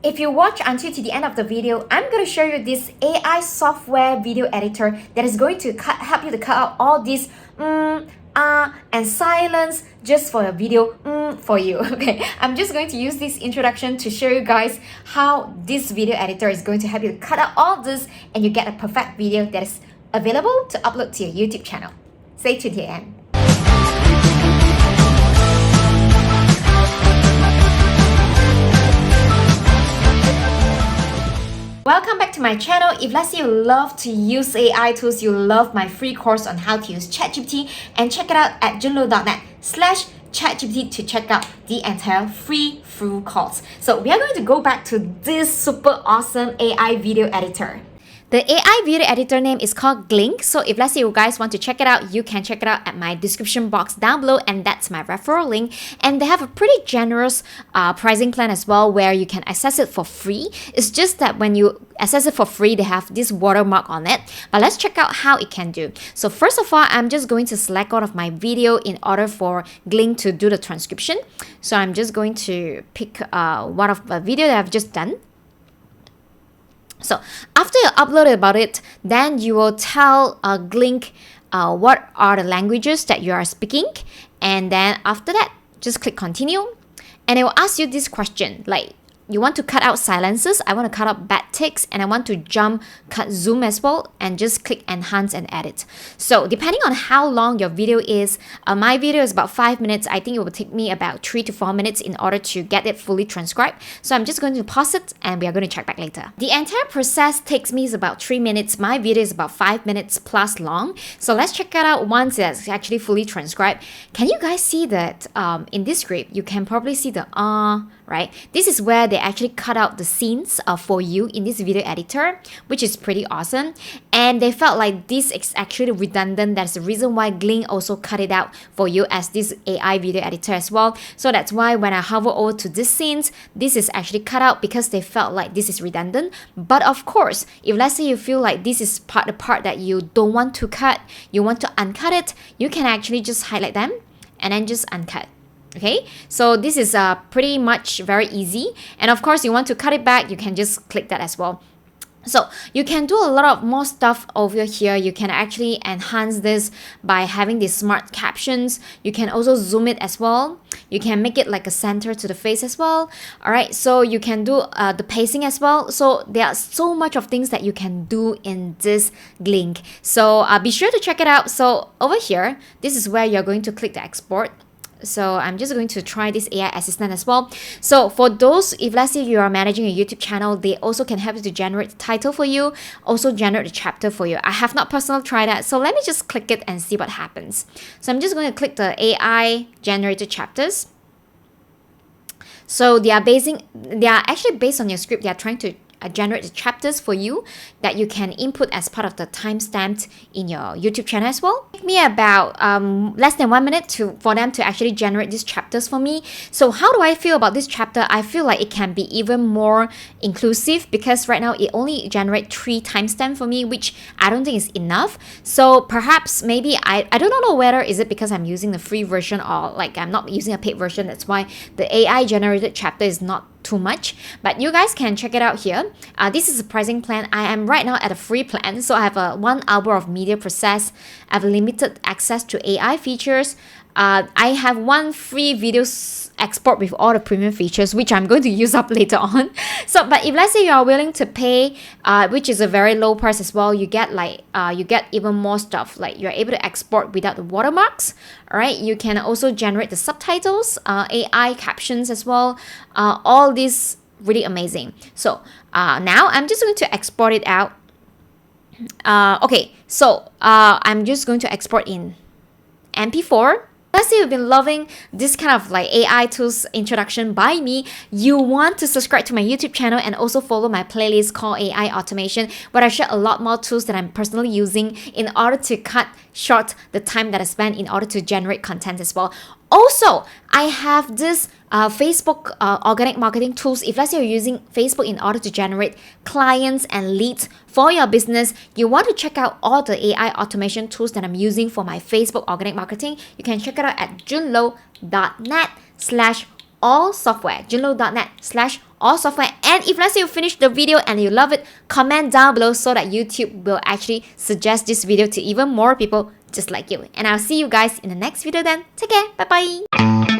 If you watch until to the end of the video, I'm going to show you this AI software video editor that is going to help you to cut out all these and silence just for a video for you. Okay, I'm just going to use this introduction to show you guys how this video editor is going to help you to cut out all this and you get a perfect video that is available to upload to your YouTube channel. Stay tuned to the end. Welcome back to my channel. If let's say you love to use AI tools, you love my free course on how to use ChatGPT, and check it out at junlo.net/ChatGPT to check out the entire free full course. So we are going to go back to this super awesome AI video editor. The AI video editor name is called Glink. So if let's say you guys want to check it out, you can check it out at my description box down below, and that's my referral link. And they have a pretty generous pricing plan as well, where you can access it for free. It's just that when you access it for free, they have this watermark on it. But let's check out how it can do. So first of all, I'm just going to select out of my video in order for Glink to do the transcription. So I'm just going to pick one of the video that I've just done. So after you upload about it, then you will tell Glink what are the languages that you are speaking, and then after that, just click continue, and it will ask you this question like, you want to cut out silences, I want to cut out bad ticks, and I want to cut zoom as well, and just click enhance and edit. So depending on how long your video is, my video is about 5 minutes. I think it will take me about 3 to 4 minutes in order to get it fully transcribed. So I'm just going to pause it and we are going to check back later. The entire process takes me about 3 minutes. My video is about 5 minutes plus long. So let's check it out once it's actually fully transcribed. Can you guys see that in this script, you can probably see the right? This is where they actually cut out the scenes for you in this video editor, which is pretty awesome. And they felt like this is actually redundant. That's the reason why Glink also cut it out for you as this AI video editor as well. So that's why when I hover over to these scenes, this is actually cut out because they felt like this is redundant. But of course, if let's say you feel like this is the part that you don't want to cut, you want to uncut it, you can actually just highlight them and then just uncut. Okay, so this is pretty much very easy. And of course, you want to cut it back, you can just click that as well. So you can do a lot of more stuff over here. You can actually enhance this by having these smart captions. You can also zoom it as well. You can make it like a center to the face as well. All right, so you can do the pacing as well. So there are so much of things that you can do in this Glink. So be sure to check it out. So over here, this is where you're going to click the export. So I'm just going to try this AI assistant as well. So for those, if let's say you are managing a YouTube channel, they also can help you to generate the title for you, also generate the chapter for you. I have not personally tried that, so let me just click it and see what happens. So I'm just going to click the AI generated chapters. So they are actually based on your script. They are trying to generate the chapters for you that you can input as part of the timestamp in your YouTube channel as well. It took me about less than 1 minute for them to actually generate these chapters for me. So how do I feel about this chapter? I feel like it can be even more inclusive because right now it only generates 3 timestamps for me, which I don't think is enough. So perhaps maybe I don't know whether is it because I'm using the free version or like I'm not using a paid version. That's why the AI generated chapter is not too much, but you guys can check it out here. This is a pricing plan. I am right now at a free plan, so I have a 1 hour of media process. I have limited access to AI features. I have 1 free video export with all the premium features, which I'm going to use up later on. So, but if let's say you are willing to pay, which is a very low price as well, you get like you get even more stuff. Like you're able to export without the watermarks. All right, you can also generate the subtitles, AI captions as well. All this really amazing. So now I'm just going to export it out. Okay, so I'm just going to export in MP4. Let's say you've been loving this kind of like AI tools introduction by me, you want to subscribe to my YouTube channel and also follow my playlist called AI Automation, where I share a lot more tools that I'm personally using in order to cut short the time that I spend in order to generate content as well. Also, I have this Facebook organic marketing tools. If let's say you're using Facebook in order to generate clients and leads for your business, you want to check out all the AI automation tools that I'm using for my Facebook organic marketing, you can check it out at junlo.net/allsoftware. junlo.net/allsoftware. or software. And if let's say you finish the video and you love it, comment down below so that YouTube will actually suggest this video to even more people just like you. And I'll see you guys in the next video then. Take care. Bye bye.